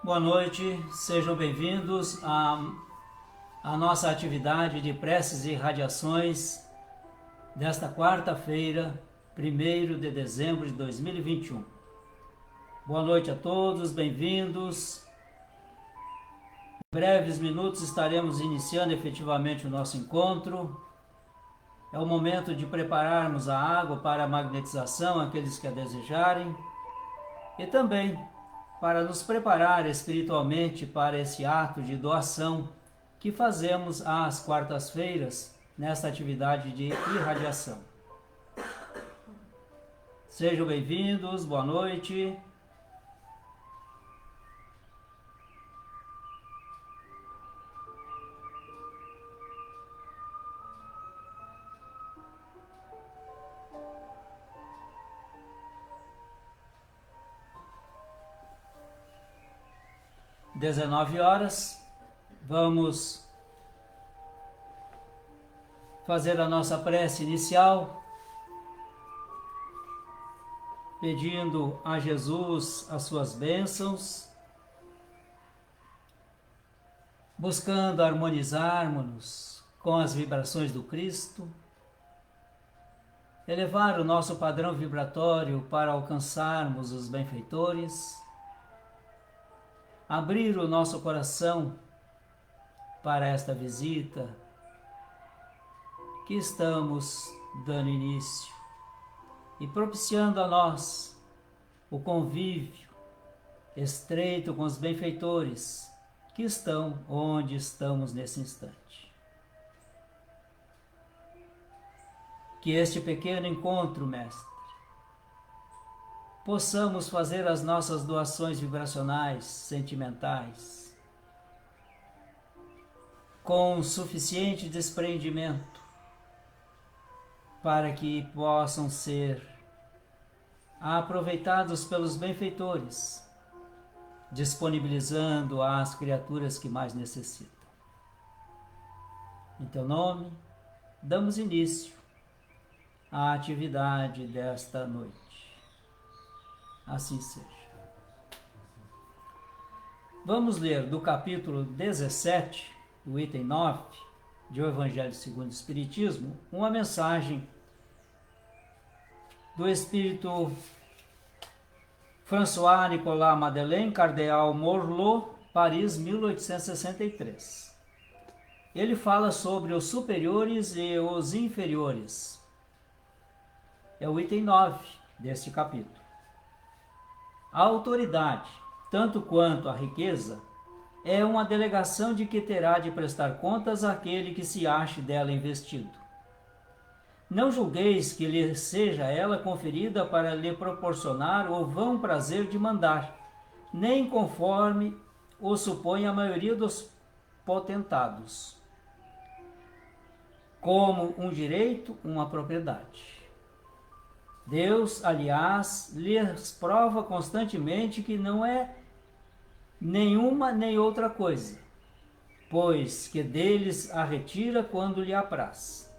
Boa noite, sejam bem-vindos à nossa atividade de preces e radiações desta quarta-feira, 1º de dezembro de 2021. Boa noite a todos, bem-vindos. Em breves minutos estaremos iniciando efetivamente o nosso encontro. É o momento de prepararmos a água para a magnetização, aqueles que a desejarem, e também para nos preparar espiritualmente para esse ato de doação que fazemos às quartas-feiras nesta atividade de irradiação. Sejam bem-vindos, boa noite. Às 19 horas, vamos fazer a nossa prece inicial, pedindo a Jesus as suas bênçãos, buscando harmonizarmos-nos com as vibrações do Cristo, elevar o nosso padrão vibratório para alcançarmos os benfeitores, abrir o nosso coração para esta visita que estamos dando início e propiciando a nós o convívio estreito com os benfeitores que estão onde estamos nesse instante. Que este pequeno encontro, Mestre, possamos fazer as nossas doações vibracionais, sentimentais, com suficiente desprendimento para que possam ser aproveitados pelos benfeitores, disponibilizando às criaturas que mais necessitam. Em teu nome, damos início à atividade desta noite. Assim seja. Vamos ler do capítulo 17, o item 9, de O Evangelho segundo o Espiritismo, uma mensagem do Espírito François-Nicolas Madeleine, Cardeal Morlot, Paris, 1863. Ele fala sobre os superiores e os inferiores. É o item 9 deste capítulo. A autoridade, tanto quanto a riqueza, é uma delegação de que terá de prestar contas àquele que se ache dela investido. Não julgueis que lhe seja ela conferida para lhe proporcionar o vão prazer de mandar, nem conforme o supõe a maioria dos potentados, como um direito, uma propriedade. Deus, aliás, lhes prova constantemente que não é nenhuma nem outra coisa, pois que deles a retira quando lhe apraz.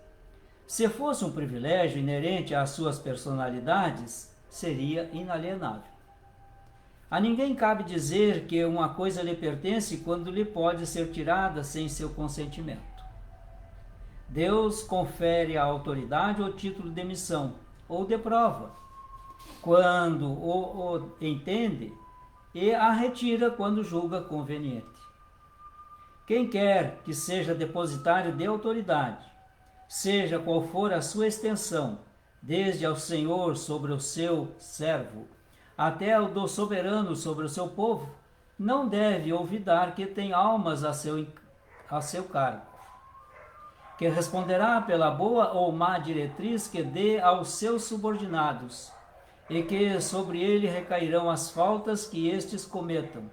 Se fosse um privilégio inerente às suas personalidades, seria inalienável. A ninguém cabe dizer que uma coisa lhe pertence quando lhe pode ser tirada sem seu consentimento. Deus confere à autoridade o título de missão ou de prova, quando o entende, e a retira quando julga conveniente. Quem quer que seja depositário de autoridade, seja qual for a sua extensão, desde ao Senhor sobre o seu servo, até ao do soberano sobre o seu povo, não deve olvidar que tem almas a seu cargo, que responderá pela boa ou má diretriz que dê aos seus subordinados, e que sobre ele recairão as faltas que estes cometam,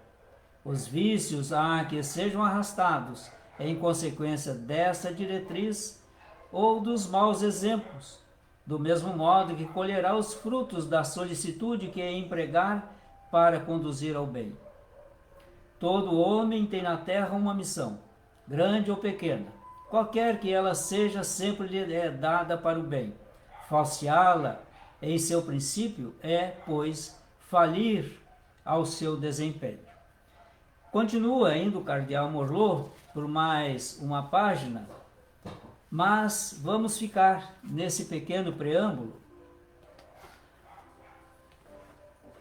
os vícios a que sejam arrastados em consequência dessa diretriz ou dos maus exemplos, do mesmo modo que colherá os frutos da solicitude que empregar para conduzir ao bem. Todo homem tem na terra uma missão, grande ou pequena, qualquer que ela seja, sempre lhe é dada para o bem. Falseá-la em seu princípio é, pois, falir ao seu desempenho. Continua ainda o cardeal Morlot por mais uma página, mas vamos ficar nesse pequeno preâmbulo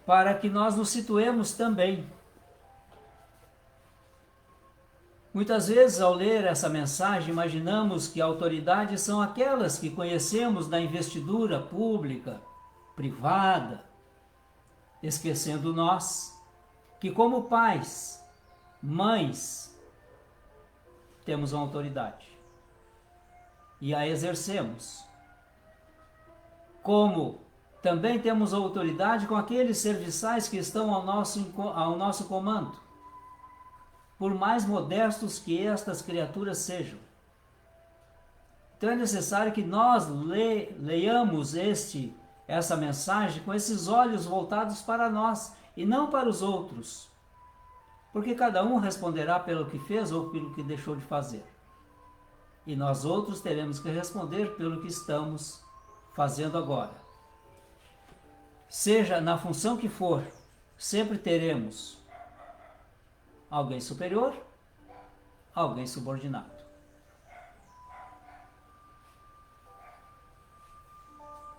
para que nós nos situemos também. Muitas vezes, ao ler essa mensagem, imaginamos que autoridades são aquelas que conhecemos da investidura pública, privada, esquecendo nós que, como pais, mães, temos uma autoridade e a exercemos. Como também temos autoridade com aqueles serviçais que estão ao nosso comando, por mais modestos que estas criaturas sejam. Então é necessário que nós leiamos essa mensagem com esses olhos voltados para nós e não para os outros, porque cada um responderá pelo que fez ou pelo que deixou de fazer. E nós outros teremos que responder pelo que estamos fazendo agora. Seja na função que for, sempre teremos alguém superior, alguém subordinado.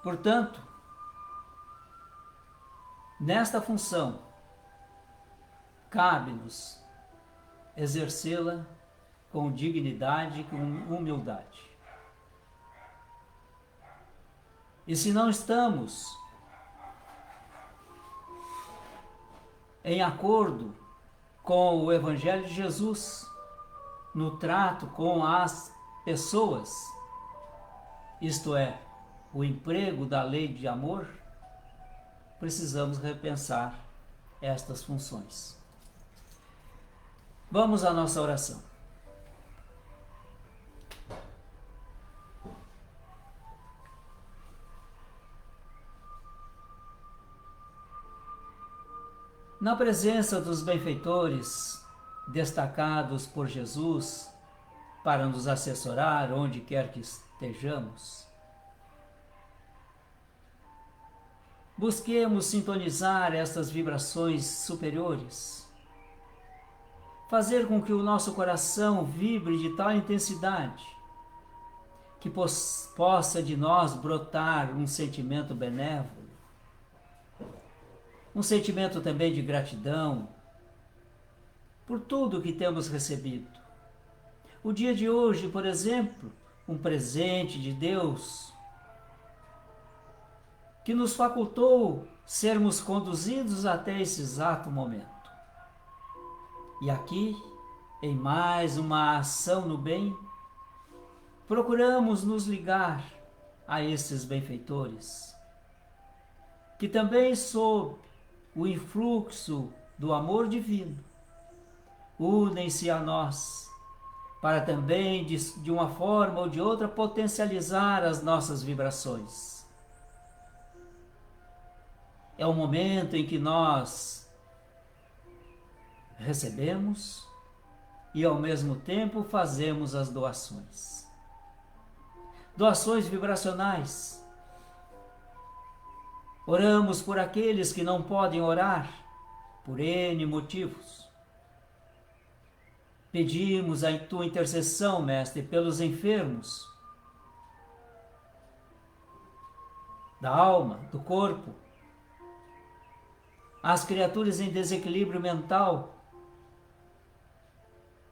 Portanto, nesta função, cabe-nos exercê-la com dignidade e com humildade. E se não estamos em acordo com o Evangelho de Jesus, no trato com as pessoas, isto é, o emprego da lei de amor, precisamos repensar estas funções. Vamos à nossa oração. Na presença dos benfeitores destacados por Jesus para nos assessorar onde quer que estejamos, busquemos sintonizar estas vibrações superiores, fazer com que o nosso coração vibre de tal intensidade que possa de nós brotar um sentimento benévolo, um sentimento também de gratidão por tudo que temos recebido. O dia de hoje, por exemplo, um presente de Deus que nos facultou sermos conduzidos até esse exato momento. E aqui, em mais uma ação no bem, procuramos nos ligar a esses benfeitores, que também sob o influxo do amor divino unem-se a nós, para também, de uma forma ou de outra, potencializar as nossas vibrações. É o momento em que nós recebemos e, ao mesmo tempo, fazemos as doações. Doações vibracionais. Oramos por aqueles que não podem orar, por N motivos. Pedimos a tua intercessão, Mestre, pelos enfermos da alma, do corpo, as criaturas em desequilíbrio mental.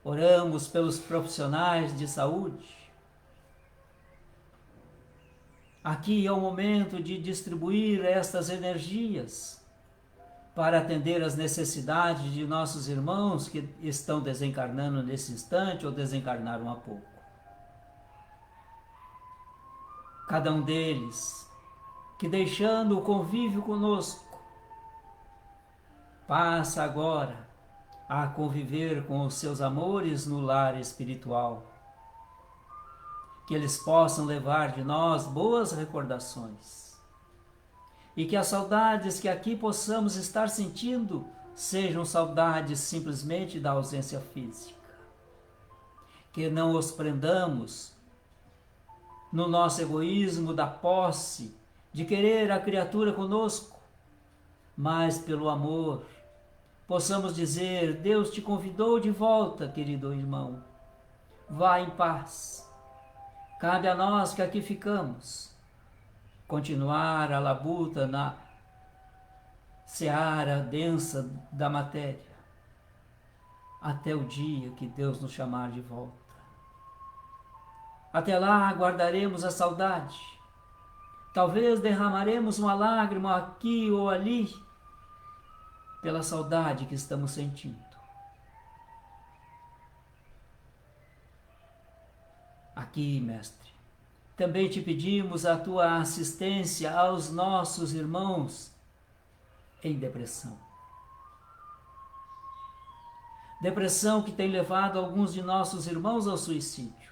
Oramos pelos profissionais de saúde. Aqui é o momento de distribuir estas energias para atender às necessidades de nossos irmãos que estão desencarnando nesse instante ou desencarnaram há pouco. Cada um deles que, deixando o convívio conosco, passa agora a conviver com os seus amores no lar espiritual. Que eles possam levar de nós boas recordações. E que as saudades que aqui possamos estar sentindo sejam saudades simplesmente da ausência física. Que não os prendamos no nosso egoísmo da posse, de querer a criatura conosco, mas pelo amor, possamos dizer: Deus te convidou de volta, querido irmão. Vá em paz. Cabe a nós que aqui ficamos continuar a labuta na seara densa da matéria, até o dia que Deus nos chamar de volta. Até lá aguardaremos a saudade. Talvez derramaremos uma lágrima aqui ou ali pela saudade que estamos sentindo. Aqui, mestre, também te pedimos a tua assistência aos nossos irmãos em depressão. Depressão que tem levado alguns de nossos irmãos ao suicídio.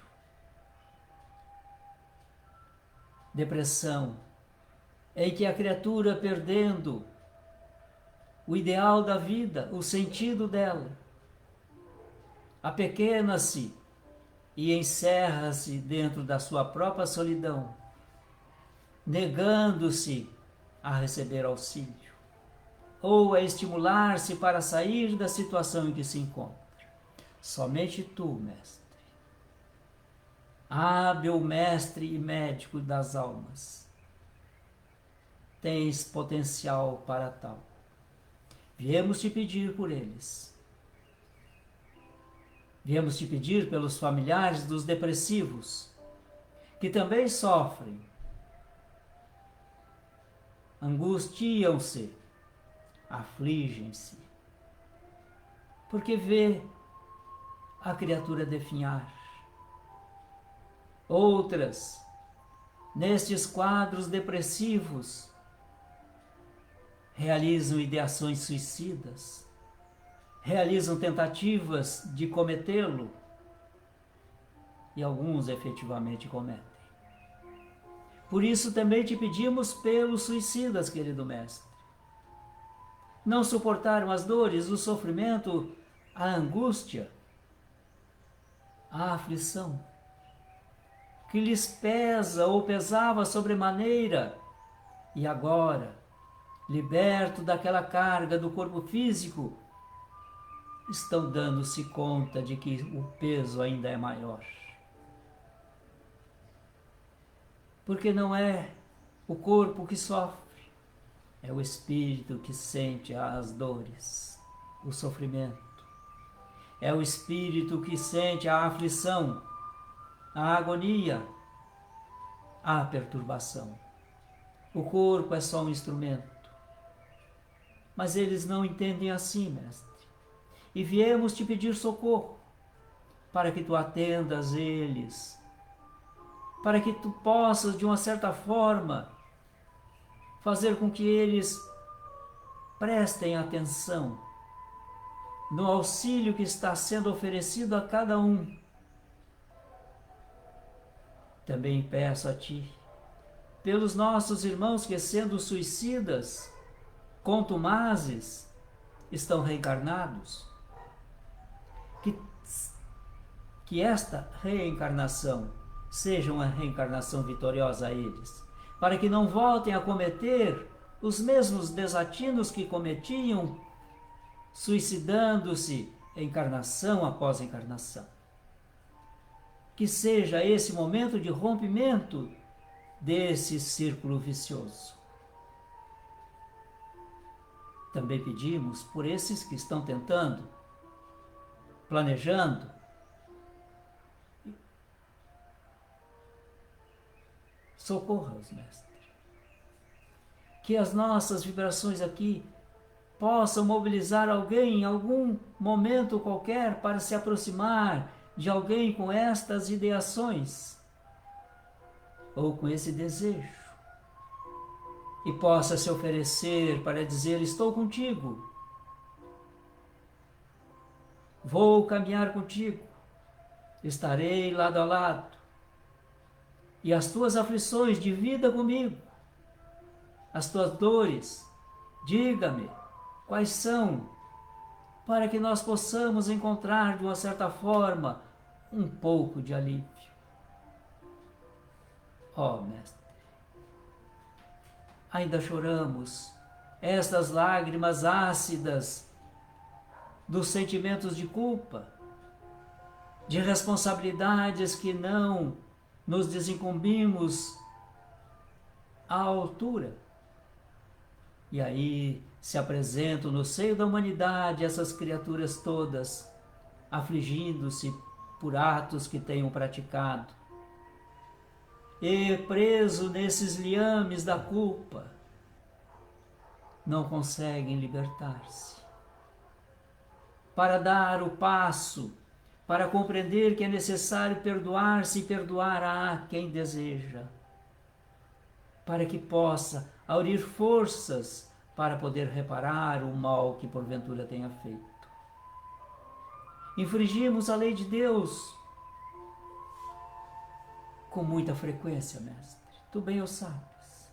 Depressão em que a criatura, perdendo o ideal da vida, o sentido dela, apequena-se e encerra-se dentro da sua própria solidão, negando-se a receber auxílio ou a estimular-se para sair da situação em que se encontra. Somente tu, mestre, hábil mestre e médico das almas, tens potencial para tal. Viemos te pedir por eles. Viemos te pedir pelos familiares dos depressivos, que também sofrem, angustiam-se, afligem-se, porque vê a criatura definhar. Outras, nestes quadros depressivos, realizam ideações suicidas, realizam tentativas de cometê-lo e alguns efetivamente cometem. Por isso também te pedimos pelos suicidas, querido mestre. Não suportaram as dores, o sofrimento, a angústia, a aflição, que lhes pesa ou pesava sobremaneira, e agora, liberto daquela carga do corpo físico, estão dando-se conta de que o peso ainda é maior. Porque não é o corpo que sofre, é o espírito que sente as dores, o sofrimento. É o espírito que sente a aflição, a agonia, a perturbação. O corpo é só um instrumento. Mas eles não entendem assim, mestre. E viemos te pedir socorro, para que tu atendas eles, para que tu possas, de uma certa forma, fazer com que eles prestem atenção no auxílio que está sendo oferecido a cada um. Também peço a ti, pelos nossos irmãos que, sendo suicidas, contumazes, estão reencarnados, que esta reencarnação seja uma reencarnação vitoriosa a eles, para que não voltem a cometer os mesmos desatinos que cometiam, suicidando-se encarnação após encarnação. Que seja esse momento de rompimento desse círculo vicioso. Também pedimos por esses que estão tentando, planejando, socorra-os, mestre. Que as nossas vibrações aqui possam mobilizar alguém em algum momento qualquer para se aproximar de alguém com estas ideações ou com esse desejo, e possa se oferecer para dizer: estou contigo, vou caminhar contigo, estarei lado a lado, e as tuas aflições divida comigo, as tuas dores, diga-me quais são, para que nós possamos encontrar de uma certa forma um pouco de alívio. Ó mestre, ainda choramos estas lágrimas ácidas dos sentimentos de culpa, de responsabilidades que não nos desincumbimos à altura. E aí se apresentam no seio da humanidade essas criaturas todas, afligindo-se por atos que tenham praticado, e preso nesses liames da culpa, não conseguem libertar-se. Para dar o passo, para compreender que é necessário perdoar-se e perdoar a quem deseja, para que possa aurir forças para poder reparar o mal que porventura tenha feito. Infringimos a lei de Deus com muita frequência, mestre. Tu bem o sabes.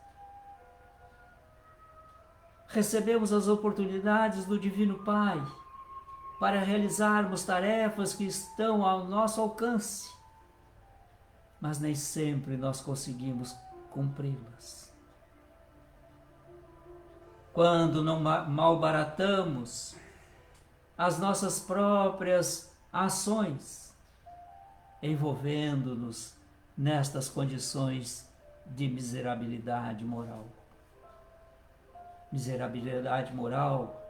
Recebemos as oportunidades do Divino Pai para realizarmos tarefas que estão ao nosso alcance, mas nem sempre nós conseguimos cumpri-las. Quando não malbaratamos as nossas próprias ações, envolvendo-nos nestas condições de miserabilidade moral. Miserabilidade moral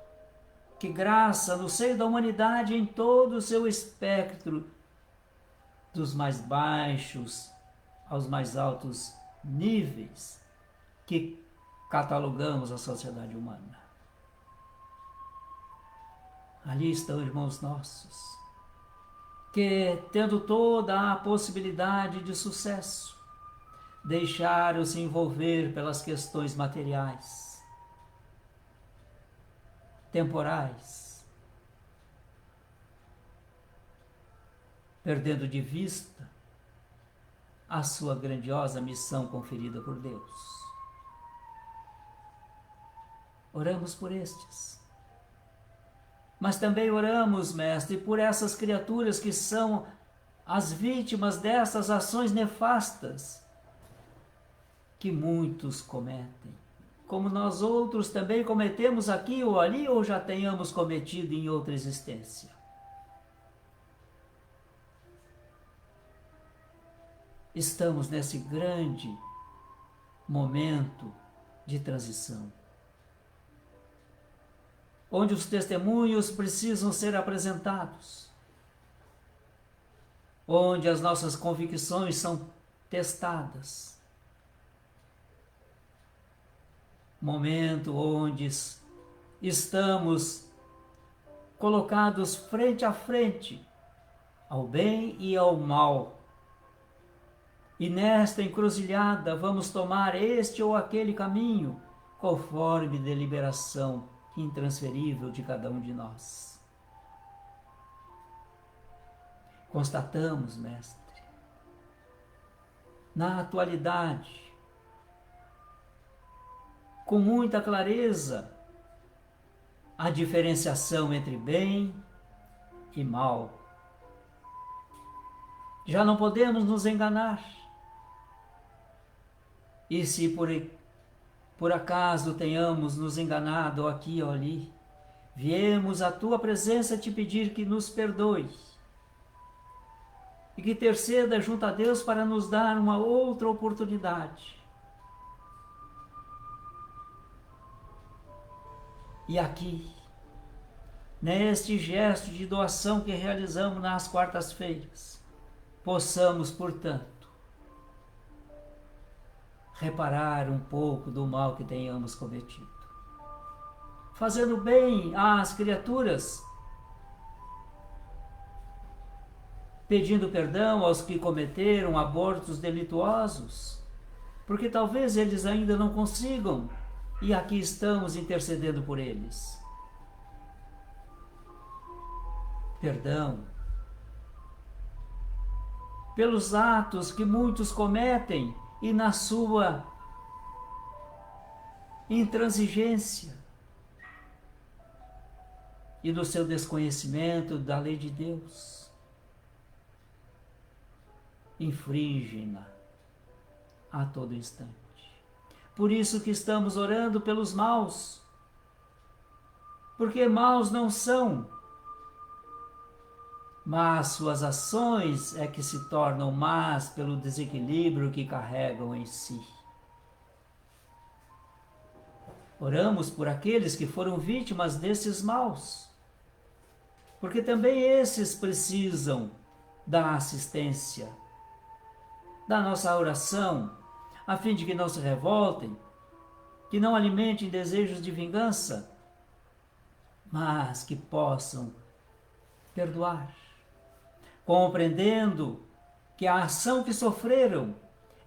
que graça no seio da humanidade em todo o seu espectro, dos mais baixos aos mais altos níveis que catalogamos a sociedade humana. Ali estão irmãos nossos, que, tendo toda a possibilidade de sucesso, deixaram-se envolver pelas questões materiais, temporais, perdendo de vista a sua grandiosa missão conferida por Deus. Oramos por estes. Mas também oramos, mestre, por essas criaturas que são as vítimas dessas ações nefastas que muitos cometem, como nós outros também cometemos aqui ou ali, ou já tenhamos cometido em outra existência. Estamos nesse grande momento de transição, onde os testemunhos precisam ser apresentados, onde as nossas convicções são testadas, momento onde estamos colocados frente a frente ao bem e ao mal, e nesta encruzilhada vamos tomar este ou aquele caminho, conforme deliberação intransferível de cada um de nós. Constatamos, mestre, na atualidade, com muita clareza, a diferenciação entre bem e mal. Já não podemos nos enganar. E se por acaso tenhamos nos enganado aqui ou ali, viemos à tua presença te pedir que nos perdoe e que interceda junto a Deus para nos dar uma outra oportunidade. E aqui, neste gesto de doação que realizamos nas quartas-feiras, possamos, portanto, reparar um pouco do mal que tenhamos cometido, fazendo bem às criaturas, pedindo perdão aos que cometeram abortos delituosos, porque talvez eles ainda não consigam, e aqui estamos intercedendo por eles. Perdão pelos atos que muitos cometem e na sua intransigência e no seu desconhecimento da lei de Deus, infringem-na a todo instante. Por isso que estamos orando pelos maus, porque maus não são mas suas ações é que se tornam más pelo desequilíbrio que carregam em si. Oramos por aqueles que foram vítimas desses maus, porque também esses precisam da assistência, da nossa oração, a fim de que não se revoltem, que não alimentem desejos de vingança, mas que possam perdoar, compreendendo que a ação que sofreram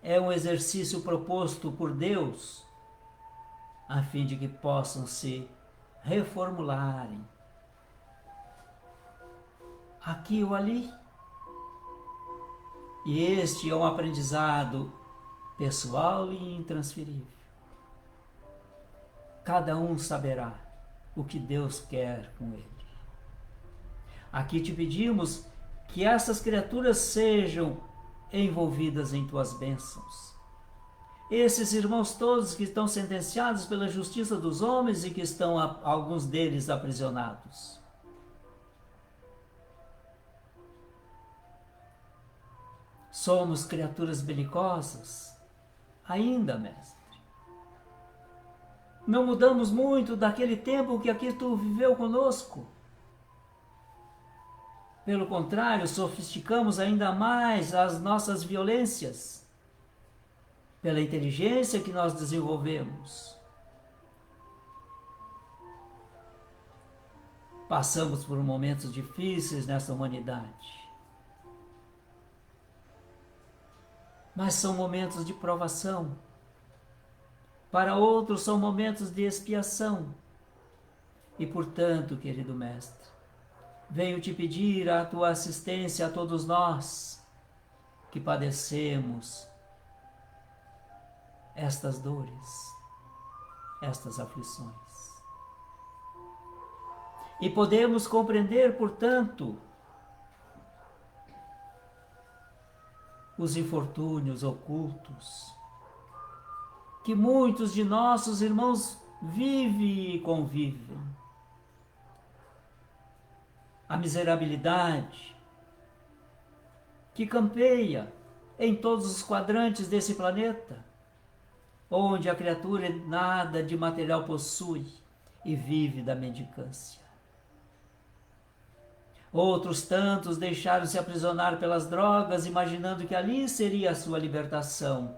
é um exercício proposto por Deus, a fim de que possam se reformularem aqui ou ali. E este é um aprendizado pessoal e intransferível. Cada um saberá o que Deus quer com ele. Aqui te pedimos que essas criaturas sejam envolvidas em tuas bênçãos. Esses irmãos todos que estão sentenciados pela justiça dos homens e que estão, alguns deles, aprisionados. Somos criaturas belicosas? Ainda, mestre. Não mudamos muito daquele tempo que aqui tu viveu conosco. Pelo contrário, sofisticamos ainda mais as nossas violências, pela inteligência que nós desenvolvemos. Passamos por momentos difíceis nessa humanidade, mas são momentos de provação. Para outros são momentos de expiação. E portanto, querido mestre, venho te pedir a tua assistência a todos nós que padecemos estas dores, estas aflições. E podemos compreender, portanto, os infortúnios ocultos que muitos de nossos irmãos vivem e convivem. A miserabilidade que campeia em todos os quadrantes desse planeta, onde a criatura nada de material possui e vive da mendicância. Outros tantos deixaram-se aprisionar pelas drogas, imaginando que ali seria a sua libertação.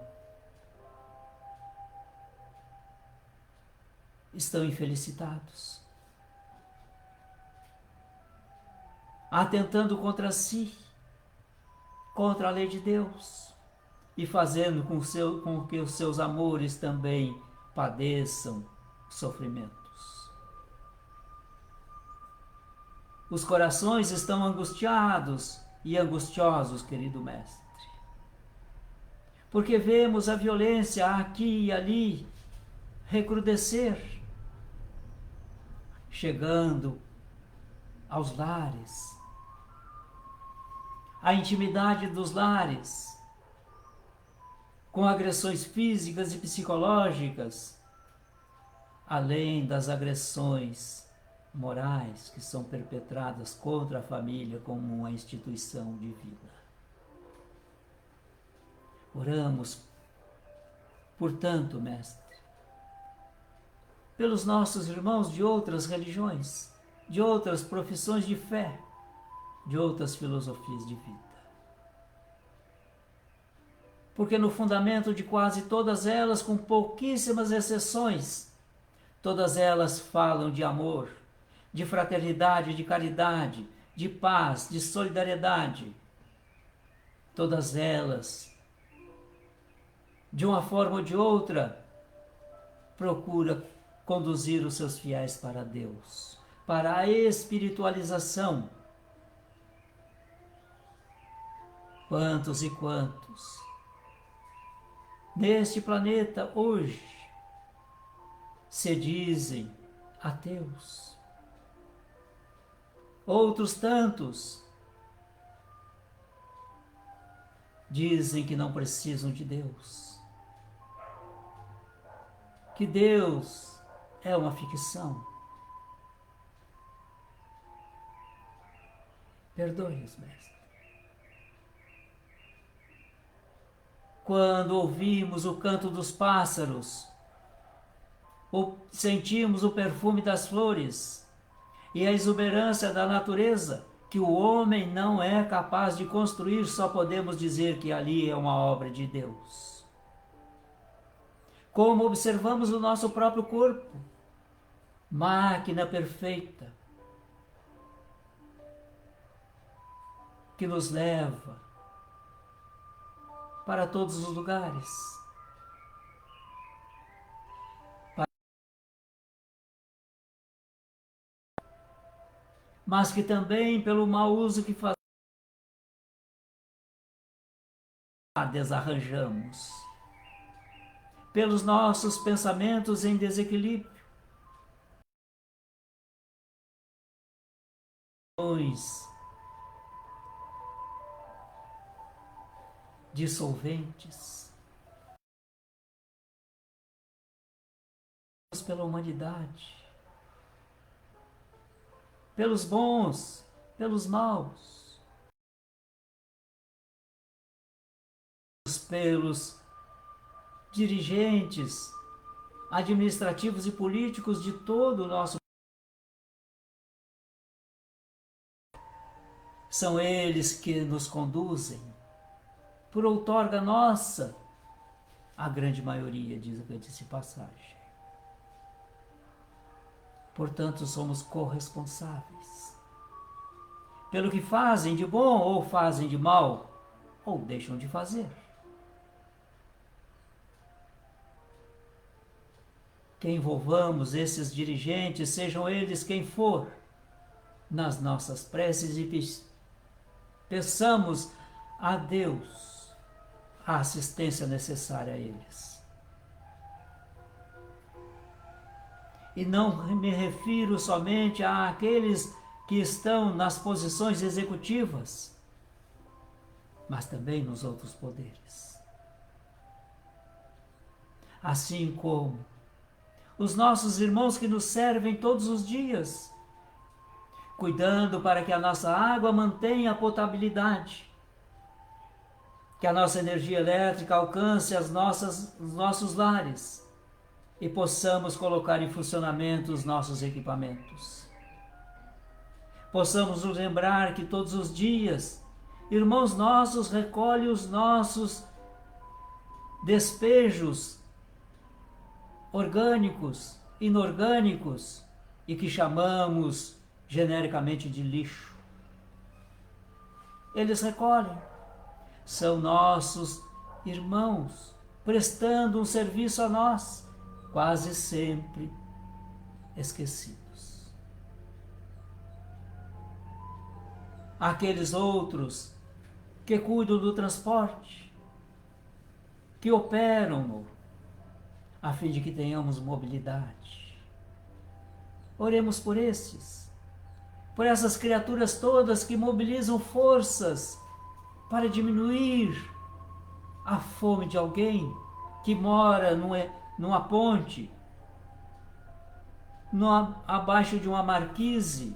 Estão infelicitados, atentando contra si, contra a lei de Deus, e fazendo com que os seus amores também padeçam sofrimentos. Os corações estão angustiados e angustiosos, querido mestre, porque vemos a violência aqui e ali recrudescer, chegando aos lares, à intimidade dos lares, com agressões físicas e psicológicas, além das agressões morais que são perpetradas contra a família como uma instituição divina. Oramos, portanto, mestre, pelos nossos irmãos de outras religiões, de outras profissões de fé, de outras filosofias de vida. Porque no fundamento de quase todas elas, com pouquíssimas exceções, todas elas falam de amor, de fraternidade, de caridade, de paz, de solidariedade. Todas elas, de uma forma ou de outra, procuram conduzir os seus fiéis para Deus, para a espiritualização. Quantos e quantos neste planeta hoje se dizem ateus. Outros tantos dizem que não precisam de Deus, que Deus é uma ficção. Perdoe-os, Mestre. Quando ouvimos o canto dos pássaros, ou sentimos o perfume das flores e a exuberância da natureza, que o homem não é capaz de construir, só podemos dizer que ali é uma obra de Deus. Como observamos o nosso próprio corpo, máquina perfeita, que nos leva para todos os lugares, mas que também, pelo mau uso que fazemos, a desarranjamos, pelos nossos pensamentos em desequilíbrio, dissolventes, pela humanidade, pelos bons, pelos maus, pelos dirigentes administrativos e políticos de todo o nosso. São eles que nos conduzem, por outorga nossa, a grande maioria, diga-se de passagem. Portanto, somos corresponsáveis pelo que fazem de bom ou fazem de mal, ou deixam de fazer. Que envolvamos esses dirigentes, sejam eles quem for, nas nossas preces e peçamos a Deus a assistência necessária a eles. E não me refiro somente àqueles que estão nas posições executivas, mas também nos outros poderes. Assim como os nossos irmãos que nos servem todos os dias, cuidando para que a nossa água mantenha a potabilidade, que a nossa energia elétrica alcance os nossos lares e possamos colocar em funcionamento os nossos equipamentos. Possamos nos lembrar que todos os dias, irmãos nossos recolhem os nossos despejos orgânicos, inorgânicos e que chamamos genericamente de lixo. Eles recolhem, são nossos irmãos, prestando um serviço a nós, quase sempre esquecidos. Aqueles outros que cuidam do transporte, que operam-no, a fim de que tenhamos mobilidade. Oremos por estes, por essas criaturas todas que mobilizam forças para diminuir a fome de alguém que mora numa ponte, abaixo de uma marquise,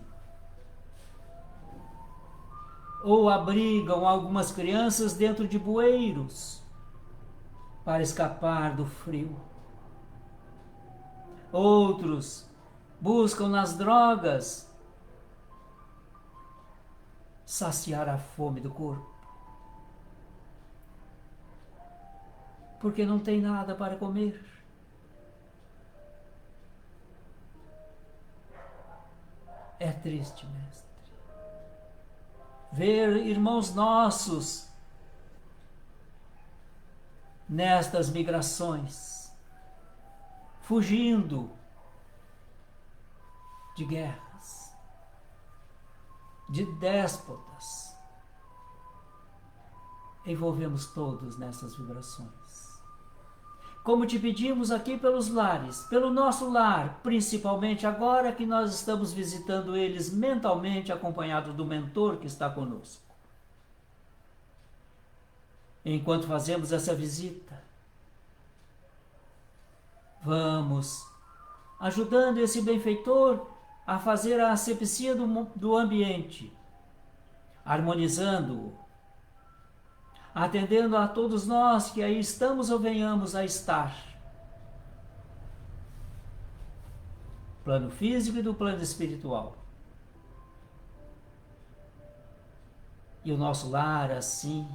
ou abrigam algumas crianças dentro de bueiros para escapar do frio. Outros buscam nas drogas saciar a fome do corpo, porque não tem nada para comer. É triste, mestre, ver irmãos nossos nestas migrações, fugindo de guerras, de déspotas. Envolvemos todos nessas vibrações. Como te pedimos aqui pelos lares, pelo nosso lar, principalmente agora que nós estamos visitando eles mentalmente, acompanhado do mentor que está conosco. Enquanto fazemos essa visita, vamos ajudando esse benfeitor a fazer a asepsia do ambiente, harmonizando-o, atendendo a todos nós que aí estamos ou venhamos a estar, plano físico e do plano espiritual. E o nosso lar, assim,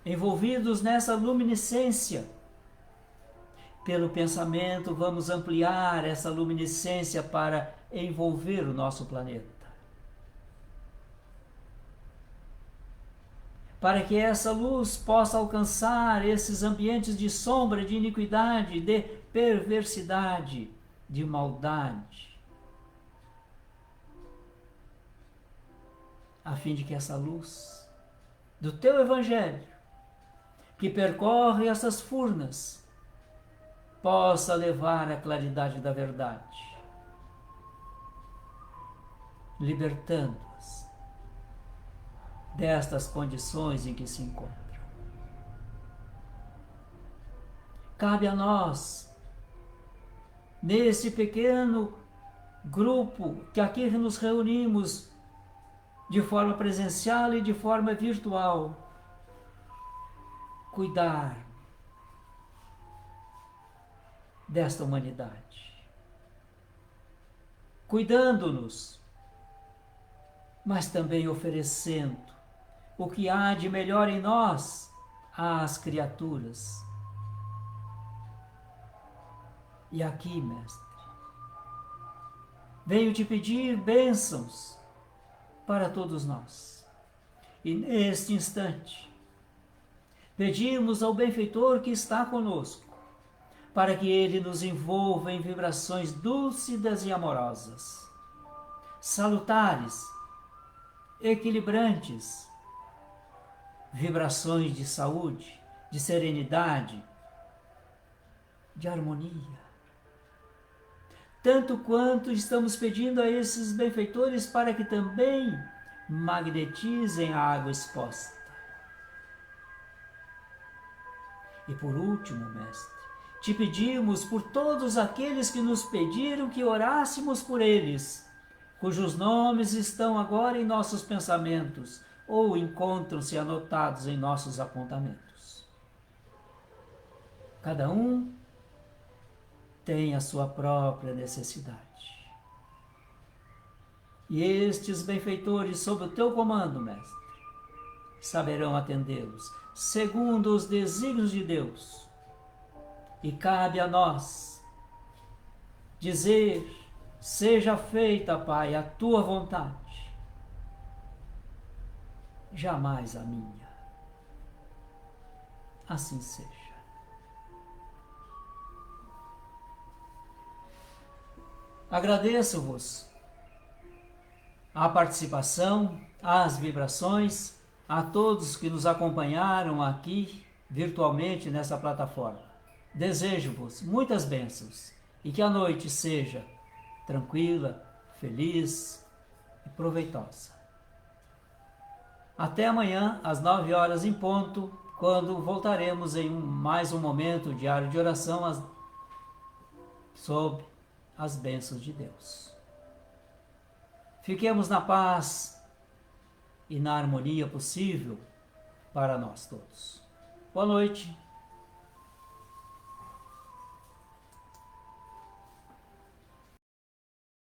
envolvidos nessa luminescência, pelo pensamento, vamos ampliar essa luminescência para envolver o nosso planeta. Para que essa luz possa alcançar esses ambientes de sombra, de iniquidade, de perversidade, de maldade, a fim de que essa luz do teu Evangelho, que percorre essas furnas, possa levar a claridade da verdade, libertando-as destas condições em que se encontram. Cabe a nós, nesse pequeno grupo que aqui nos reunimos de forma presencial e de forma virtual, cuidar desta humanidade, cuidando-nos, mas também oferecendo o que há de melhor em nós às criaturas. E aqui, Mestre, venho te pedir bênçãos para todos nós. E neste instante, pedimos ao benfeitor que está conosco, para que ele nos envolva em vibrações dúlcidas e amorosas, salutares, equilibrantes, vibrações de saúde, de serenidade, de harmonia. Tanto quanto estamos pedindo a esses benfeitores para que também magnetizem a água exposta. E por último, Mestre, te pedimos por todos aqueles que nos pediram que orássemos por eles, cujos nomes estão agora em nossos pensamentos ou encontram-se anotados em nossos apontamentos. Cada um tem a sua própria necessidade. E estes benfeitores, sob o teu comando, Mestre, saberão atendê-los segundo os desígnios de Deus. E cabe a nós dizer: seja feita, Pai, a tua vontade, jamais a minha. Assim seja. Agradeço-vos a participação, as vibrações, a todos que nos acompanharam aqui virtualmente nessa plataforma. Desejo-vos muitas bênçãos e que a noite seja tranquila, feliz e proveitosa. Até amanhã, às 9 horas em ponto, quando voltaremos em mais um momento diário de oração sob as bênçãos de Deus. Fiquemos na paz e na harmonia possível para nós todos. Boa noite.